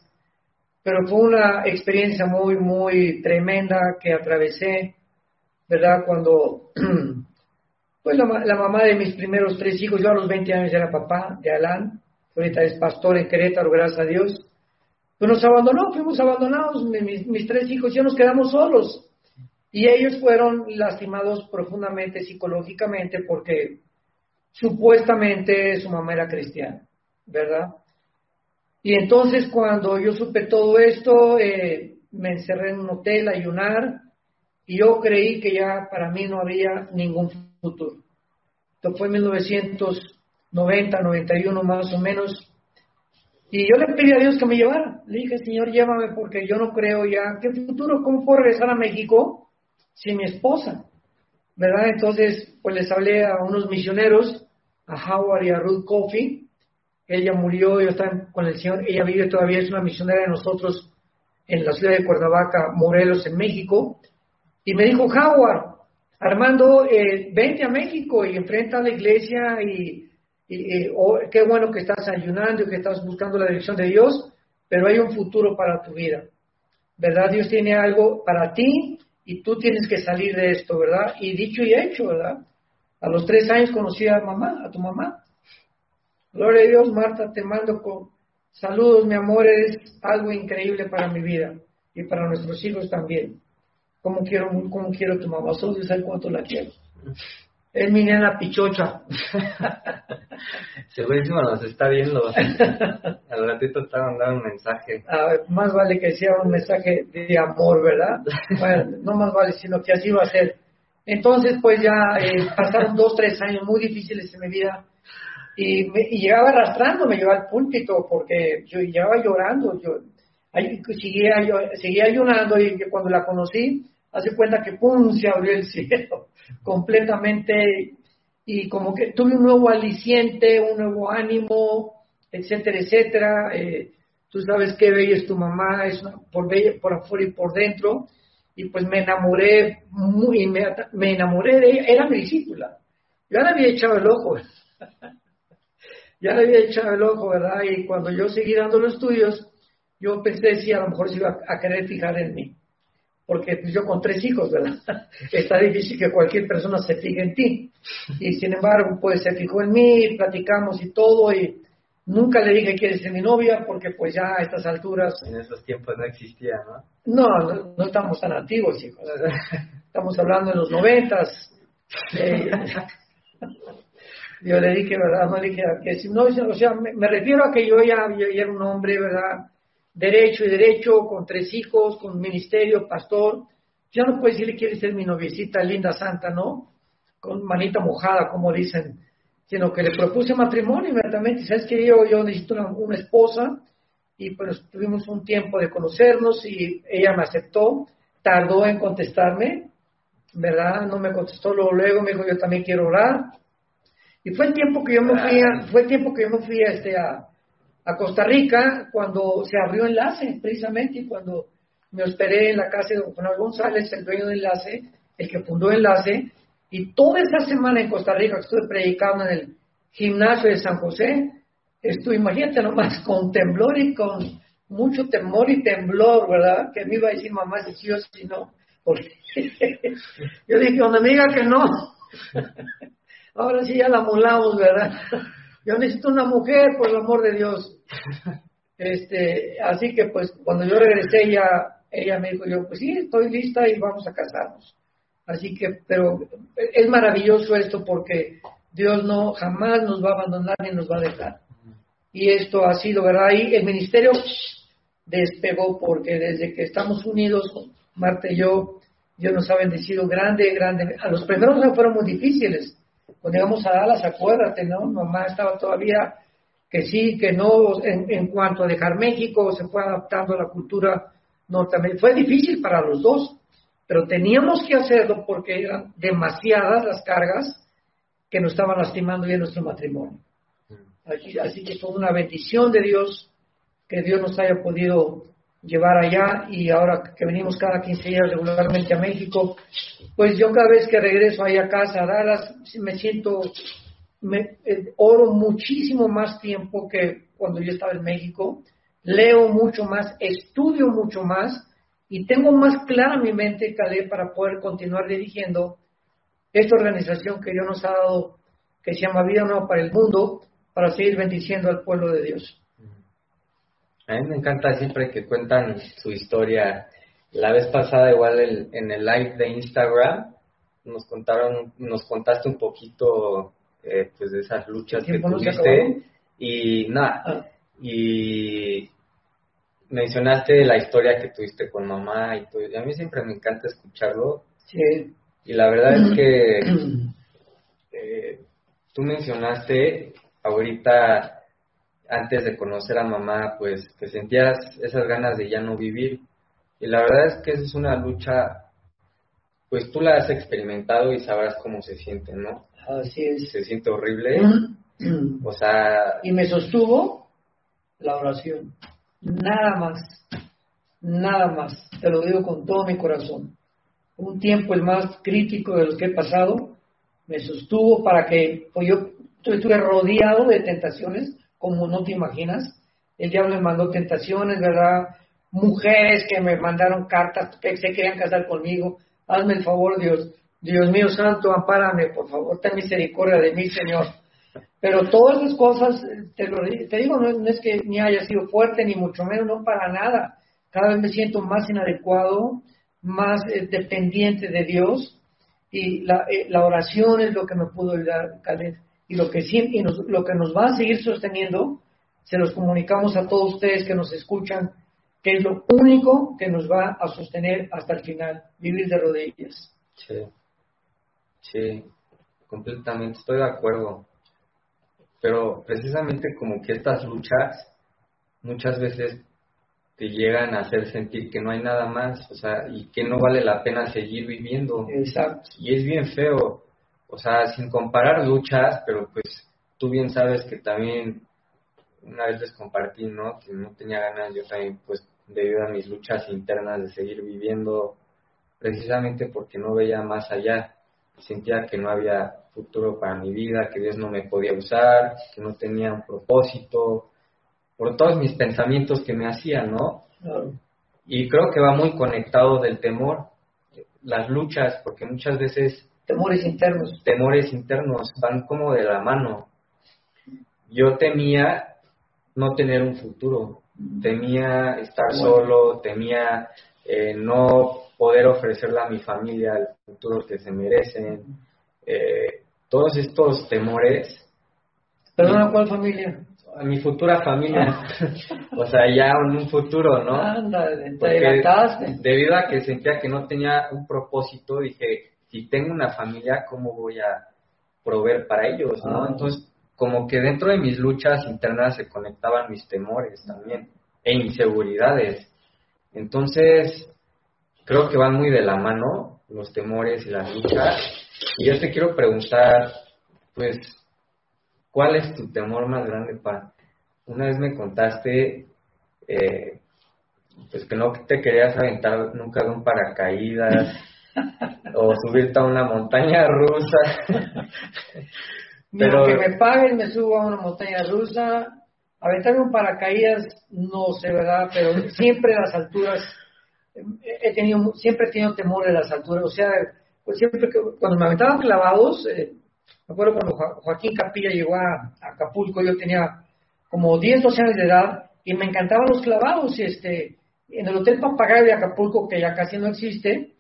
Pero fue una experiencia muy, muy tremenda que atravesé, ¿verdad? Cuando, pues la mamá de mis primeros 3 hijos, yo a los 20 años era papá de Alan, ahorita es pastor en Querétaro, gracias a Dios, pues nos abandonó, fuimos abandonados, mis 3 hijos, ya nos quedamos solos. Y ellos fueron lastimados profundamente psicológicamente porque supuestamente su mamá era cristiana, ¿verdad? Y entonces cuando yo supe todo esto, me encerré en un hotel a ayunar y yo creí que ya para mí no había ningún futuro. Esto fue en 1990, 91 más o menos. Y yo le pedí a Dios que me llevara. Le dije, Señor, llévame porque yo no creo ya. ¿Qué futuro? ¿Cómo puedo regresar a México sin mi esposa? ¿Verdad? Entonces, pues les hablé a unos misioneros, a Howard y a Ruth Coffey. Ella murió, yo estaba con el Señor. Ella vive todavía, es una misionera de nosotros en la ciudad de Cuernavaca, Morelos, en México. Y me dijo, Howard, Armando, vente a México y enfrenta a la iglesia qué bueno que estás ayunando y que estás buscando la dirección de Dios, pero hay un futuro para tu vida, ¿verdad? Dios tiene algo para ti y tú tienes que salir de esto, ¿verdad? Y dicho y hecho, ¿verdad? A los 3 años conocí a tu mamá. Gloria a Dios, Marta, te mando con saludos, mi amor, eres algo increíble para mi vida y para nuestros hijos también. Cómo quiero a tu mamá, solo Dios sabe cuánto la quiero. Es mi nena pichocha. Segurísimo nos está viendo. Al ratito te van a mandar un mensaje. Más vale que sea un mensaje de amor, ¿verdad? Bueno, no más vale, sino que así va a ser. Entonces, pues ya pasaron 2, 3 años muy difíciles en mi vida. Y llegaba arrastrándome, yo al púlpito, porque yo llegaba llorando. Seguía ayunando y cuando la conocí, hace cuenta que ¡pum! Se abrió el cielo completamente y como que tuve un nuevo aliciente, un nuevo ánimo, etcétera, etcétera. Tú sabes qué bella es tu mamá, es bella por afuera y por dentro, y pues me enamoré me enamoré de ella. Era mi discípula, yo le había echado el ojo ¿verdad? Y cuando yo seguí dando los estudios, yo pensé, sí, a lo mejor se iba a querer fijar en mí, porque pues, yo con 3 hijos, ¿verdad? Está difícil que cualquier persona se fije en ti. Y sin embargo, pues se fijó en mí, platicamos y todo, y nunca le dije quieres ser mi novia, porque pues ya a estas alturas... En esos tiempos no existía, ¿no? No estamos tan antiguos, chicos. Estamos hablando de los 90s. Yo le dije, ¿verdad? No le dije que si no, o sea, me refiero a que yo ya era un hombre, ¿verdad? Derecho, con 3 hijos, con ministerio, pastor. Ya no puedes decirle, quieres ser mi noviecita linda, santa, ¿no? Con manita mojada, como dicen. Sino que le propuse matrimonio inmediatamente. ¿Sabes qué? Yo necesito una esposa. Y pues tuvimos un tiempo de conocernos y ella me aceptó. Tardó en contestarme, ¿verdad? No me contestó luego, me dijo, yo también quiero orar. Y fue el tiempo que yo me fui a Costa Rica cuando se abrió Enlace, precisamente, y cuando me hospedé en la casa de don Juan González, el dueño de Enlace, el que fundó Enlace, y toda esa semana en Costa Rica estuve predicando en el gimnasio de San José. Imagínate nomás, con temblor y con mucho temor y temblor, ¿verdad? Que me iba a decir mamá si sí o si no. Porque yo dije, donde me diga que no, ahora sí ya la molamos, ¿verdad? Yo necesito una mujer, por el amor de Dios. Así que pues cuando yo regresé ella me dijo, pues sí, estoy lista y vamos a casarnos. Así que, pero es maravilloso esto porque Dios jamás nos va a abandonar ni nos va a dejar. Y esto ha sido, ¿verdad? Y el ministerio despegó porque desde que estamos unidos, Marta y yo, Dios nos ha bendecido grande. A los primeros no fueron muy difíciles. Cuando llegamos a Dallas, acuérdate, ¿no? Mamá estaba todavía que sí, que no, en cuanto a dejar México, se fue adaptando a la cultura norteamericana. Fue difícil para los dos, pero teníamos que hacerlo porque eran demasiadas las cargas que nos estaban lastimando ya en nuestro matrimonio. Así que fue una bendición de Dios que Dios nos haya podido llevar allá, y ahora que venimos cada 15 días regularmente a México, pues yo cada vez que regreso ahí a casa a Dallas me siento oro muchísimo más tiempo que cuando yo estaba en México, leo mucho más, estudio mucho más y tengo más clara mi mente, Caleb, para poder continuar dirigiendo esta organización que Dios nos ha dado, que se llama Vida Nueva para el Mundo, para seguir bendiciendo al pueblo de Dios. A mí me encanta siempre que cuentan su historia. La vez pasada, igual en el live de Instagram, nos contaste un poquito pues de esas luchas que tuviste y y mencionaste la historia que tuviste con mamá y todo. Y a mí siempre me encanta escucharlo. Sí. Y la verdad es que tú mencionaste ahorita, antes de conocer a mamá, pues que sentías esas ganas de ya no vivir. Y la verdad es que esa es una lucha, pues tú la has experimentado y sabrás cómo se siente, ¿no? Así es. Se siente horrible. O sea... Y me sostuvo la oración. Nada más. Te lo digo con todo mi corazón. Un tiempo el más crítico de los que he pasado, me sostuvo para que, pues yo estuve rodeado de tentaciones, como no te imaginas. El diablo me mandó tentaciones, ¿verdad? Mujeres que me mandaron cartas que se querían casar conmigo. Hazme el favor, Dios. Dios mío santo, ampárame, por favor, ten misericordia de mí, Señor. Pero todas esas cosas, te digo, no es que ni haya sido fuerte, ni mucho menos, no para nada. Cada vez me siento más inadecuado, más dependiente de Dios, y la oración es lo que me pudo ayudar, Caleb. Y lo que nos va a seguir sosteniendo, se los comunicamos a todos ustedes que nos escuchan, que es lo único que nos va a sostener hasta el final, vivir de rodillas. Sí, completamente, estoy de acuerdo. Pero precisamente como que estas luchas muchas veces te llegan a hacer sentir que no hay nada más, o sea, y que no vale la pena seguir viviendo. Exacto. Y es bien feo, o sea, sin comparar luchas, pero pues tú bien sabes que también una vez les compartí, ¿no? Que no tenía ganas yo también, pues, debido a mis luchas internas de seguir viviendo, precisamente porque no veía más allá. Sentía que no había futuro para mi vida, que Dios no me podía usar, que no tenía un propósito, por todos mis pensamientos que me hacían, ¿no? Claro. Y creo que va muy conectado del temor, las luchas, porque muchas veces temores internos van como de la mano. Yo temía no tener un futuro, temía estar solo, temía no poder ofrecerle a mi familia el futuro que se merecen. Todos estos temores. ¿Perdona, cuál familia? A mi futura familia. O sea, ya en un futuro, ¿no? Ándale, te adelantaste. Debido a que sentía que no tenía un propósito, dije, si tengo una familia, ¿cómo voy a proveer para ellos, no? Entonces, como que dentro de mis luchas internas se conectaban mis temores también, e inseguridades. Entonces, creo que van muy de la mano los temores y las luchas. Y yo te quiero preguntar, pues, ¿cuál es tu temor más grande, Pa? Una vez me contaste, pues, que no te querías aventar nunca de un paracaídas o subirte a una montaña rusa. Pero que me paguen, me subo a una montaña rusa. Aventarme un paracaídas, no sé, ¿verdad? Pero siempre las alturas, siempre he tenido temor de las alturas. O sea, pues siempre cuando me aventaban clavados, me acuerdo cuando Joaquín Capilla llegó a Acapulco, yo tenía como 10, 12 años de edad y me encantaban los clavados. En el Hotel Papagayo de Acapulco, que ya casi no existe,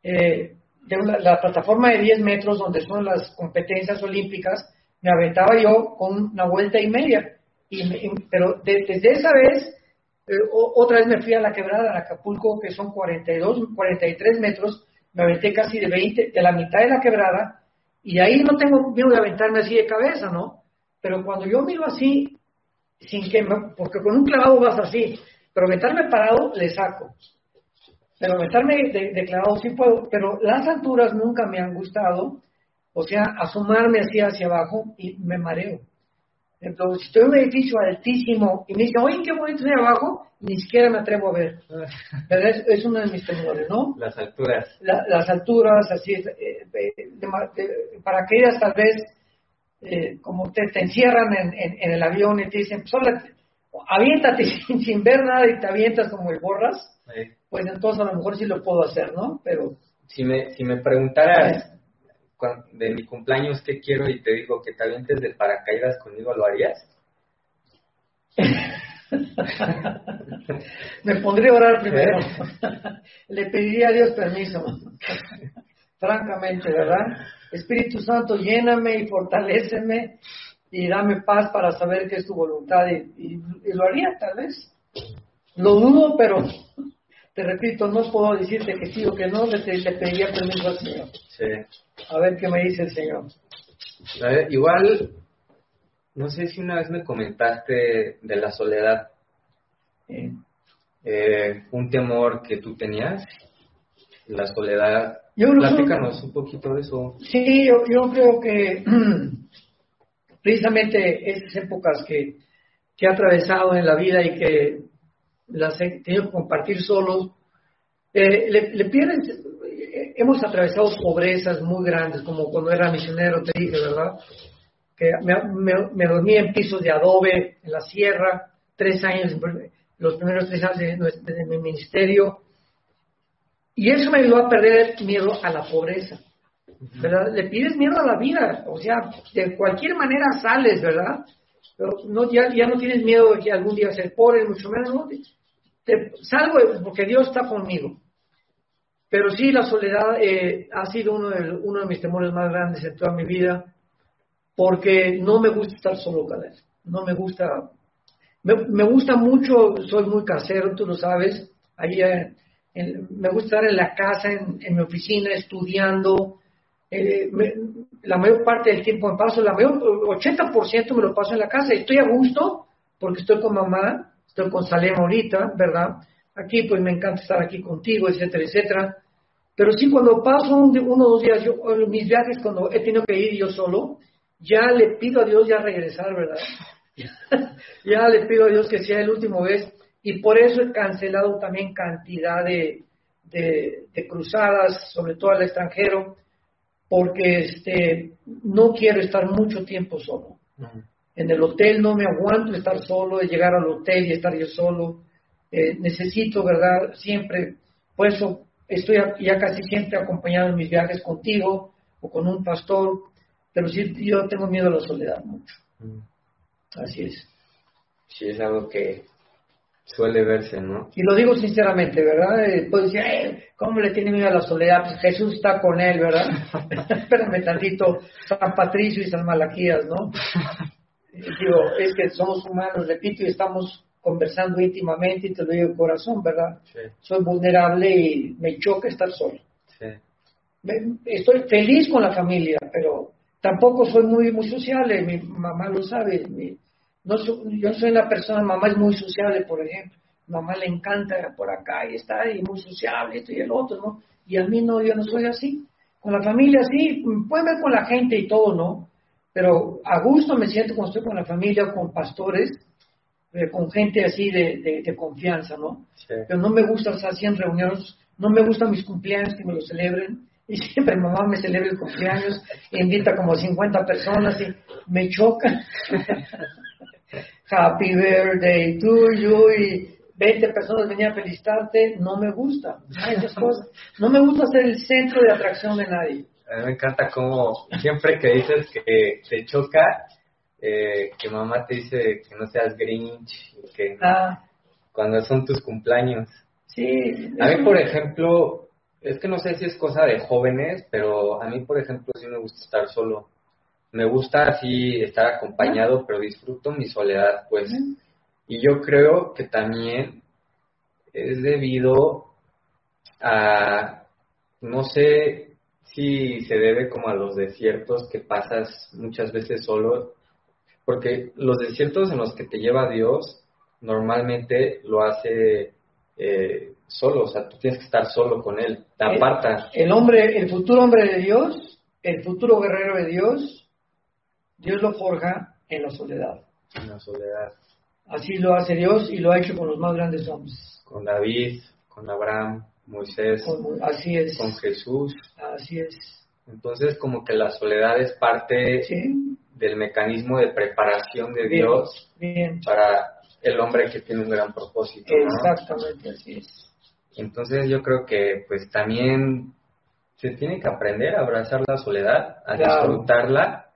la plataforma de 10 metros donde son las competencias olímpicas, me aventaba yo con una vuelta y media. Pero desde esa vez, otra vez me fui a la quebrada de Acapulco, que son 42, 43 metros, me aventé casi de la mitad de la quebrada, y ahí no tengo miedo de aventarme así de cabeza, ¿no? Pero cuando yo miro así, porque con un clavado vas así, pero aventarme parado, le saco. Pero aventarme de clavado sí puedo, pero las alturas nunca me han gustado, o sea, asomarme así hacia abajo y me mareo. Entonces, si estoy en un edificio altísimo y me dicen, oye, qué bonito de abajo, ni siquiera me atrevo a ver. Pero es uno de mis temores, ¿no? Las alturas. Las alturas, así, paracaídas tal vez, como te encierran en el avión y te dicen, pues ahora, aviéntate sin ver nada y te avientas como el borras, pues entonces a lo mejor sí lo puedo hacer, ¿no? Pero si me preguntaras de mi cumpleaños qué quiero y te digo que te avientes de paracaídas conmigo, ¿lo harías? Me pondría a orar primero. Le pediría a Dios permiso. Francamente, ¿verdad? Espíritu Santo, lléname y fortaléceme y dame paz para saber que es tu voluntad y lo haría tal vez. Lo dudo, pero te repito, no puedo decirte que sí o que no, le pediría permiso al Señor. Sí. A ver qué me dice el Señor. A ver, igual, no sé si una vez me comentaste de la soledad, un temor que tú tenías, la soledad. Platícanos un poquito de eso. Sí, yo creo que precisamente esas épocas que he atravesado en la vida y que las he tenido que compartir solos, le pierdes. Hemos atravesado pobrezas muy grandes, como cuando era misionero, te dije, ¿verdad? Que me dormía en pisos de adobe, en la sierra, 3 años, los primeros 3 años de mi ministerio, y eso me ayudó a perder miedo a la pobreza, ¿verdad? Le pides miedo a la vida, o sea, de cualquier manera sales, ¿verdad? Pero no, ya no tienes miedo de que algún día ser pobre, mucho menos, ¿no? Salgo porque Dios está conmigo. Pero sí, la soledad ha sido uno de mis temores más grandes en toda mi vida, porque no me gusta estar solo, Caleb. No me gusta. Me gusta mucho, soy muy casero, tú lo sabes. Ahí me gusta estar en la casa, en mi oficina, estudiando. La mayor parte del tiempo me paso, 80% me lo paso en la casa. Estoy a gusto porque estoy con mamá, estoy con Salem ahorita, ¿verdad? Aquí pues me encanta estar aquí contigo, etcétera, etcétera. Pero sí, cuando paso 1 o 2 días, mis viajes cuando he tenido que ir yo solo, ya le pido a Dios ya regresar, ¿verdad? Ya le pido a Dios que sea el último vez, y por eso he cancelado también cantidad de cruzadas, sobre todo al extranjero, porque no quiero estar mucho tiempo solo. En el hotel no me aguanto estar solo, de llegar al hotel y estar yo solo. Necesito, ¿verdad? Siempre, por eso estoy ya casi siempre acompañado en mis viajes contigo o con un pastor, pero sí, yo tengo miedo a la soledad mucho. Así es. Sí, es algo que suele verse, ¿no? Y lo digo sinceramente, ¿verdad? Puedes decir, ¿cómo le tiene miedo a la soledad? Pues Jesús está con él, ¿verdad? Espérame tantito, San Patricio y San Malaquías, ¿no? Digo, es que somos humanos, repito, y estamos conversando íntimamente, y te lo digo de corazón, ¿verdad? Sí. Soy vulnerable y me choca estar solo. Sí. Estoy feliz con la familia, pero tampoco soy muy sociable. Mi mamá lo sabe. Yo soy una persona, mamá es muy sociable, por ejemplo. Mamá le encanta por acá y está y muy sociable, esto y el otro, ¿no? Y a mí no, yo no soy así. Con la familia sí, pueden ver con la gente y todo, ¿no? Pero a gusto me siento cuando estoy con la familia, con pastores, con gente así de confianza, ¿no? Sí. Pero no me gusta estar así en reuniones, no me gustan mis cumpleaños que me lo celebren, y siempre mamá me celebra el cumpleaños, e invita como 50 personas y me choca. Happy birthday to you, y 20 personas venían a felicitarte, no me gusta, esas cosas. No me gusta ser el centro de atracción de nadie. A mí me encanta cómo siempre que dices que te choca, que mamá te dice que no seas Grinch, que cuando son tus cumpleaños. Sí. A mí, por ejemplo, es que no sé si es cosa de jóvenes, pero a mí, por ejemplo, sí me gusta estar solo. Me gusta así estar acompañado, pero disfruto mi soledad, pues. Y yo creo que también es debido a, no sé si se debe como a los desiertos que pasas muchas veces solo, porque los desiertos en los que te lleva Dios normalmente lo hace solo, o sea, tú tienes que estar solo con Él, te apartas. El futuro hombre de Dios, el futuro guerrero de Dios, Dios lo forja en la soledad. En la soledad. Así lo hace Dios y lo ha hecho con los más grandes hombres. Con David, con Abraham, Moisés, así es. con Jesús. Así es. Entonces como que la soledad es parte del mecanismo de preparación de Bien, Dios bien. para el hombre que tiene un gran propósito, ¿no? Exactamente, así es. Entonces yo creo que pues también se tiene que aprender a abrazar la soledad, a Claro. disfrutarla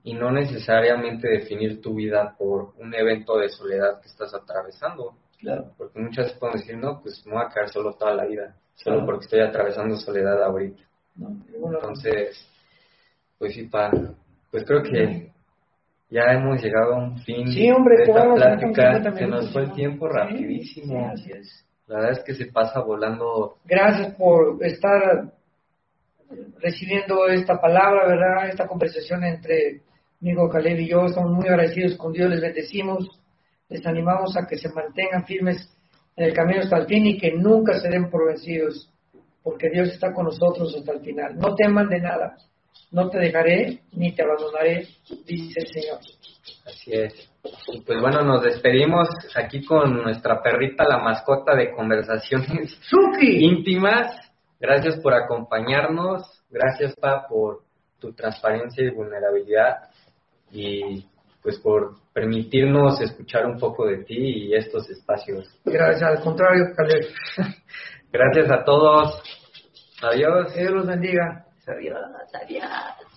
y no necesariamente definir tu vida por un evento de soledad que estás atravesando. Claro. Porque muchas veces pueden decir, no, pues me voy a quedar solo toda la vida, solo Claro. porque estoy atravesando soledad ahorita. No, ninguna razón. Entonces, pues sí, pues creo que ya hemos llegado a un fin Sí, hombre, de esta todavía nos faltan plática. 50 Se nos minutos, fue el ¿no? tiempo Sí, rapidísimo. sí, así es. La verdad es que se pasa volando. Gracias por estar recibiendo esta palabra, ¿verdad? Esta conversación entre mi hijo Caleb y yo. Estamos muy agradecidos con Dios, les bendecimos, les animamos a que se mantengan firmes en el camino hasta el fin y que nunca se den por vencidos, porque Dios está con nosotros hasta el final. No teman de nada, no te dejaré ni te abandonaré, dice el Señor. Así es. Y pues bueno, nos despedimos aquí con nuestra perrita, la mascota de conversaciones ¡Suki! íntimas. Gracias por acompañarnos. Gracias, Pa, por tu transparencia y vulnerabilidad. Y pues por permitirnos escuchar un poco de ti y estos espacios. Gracias, al contrario, Caleb. Gracias a todos. Adiós. Dios los bendiga. Adiós, adiós.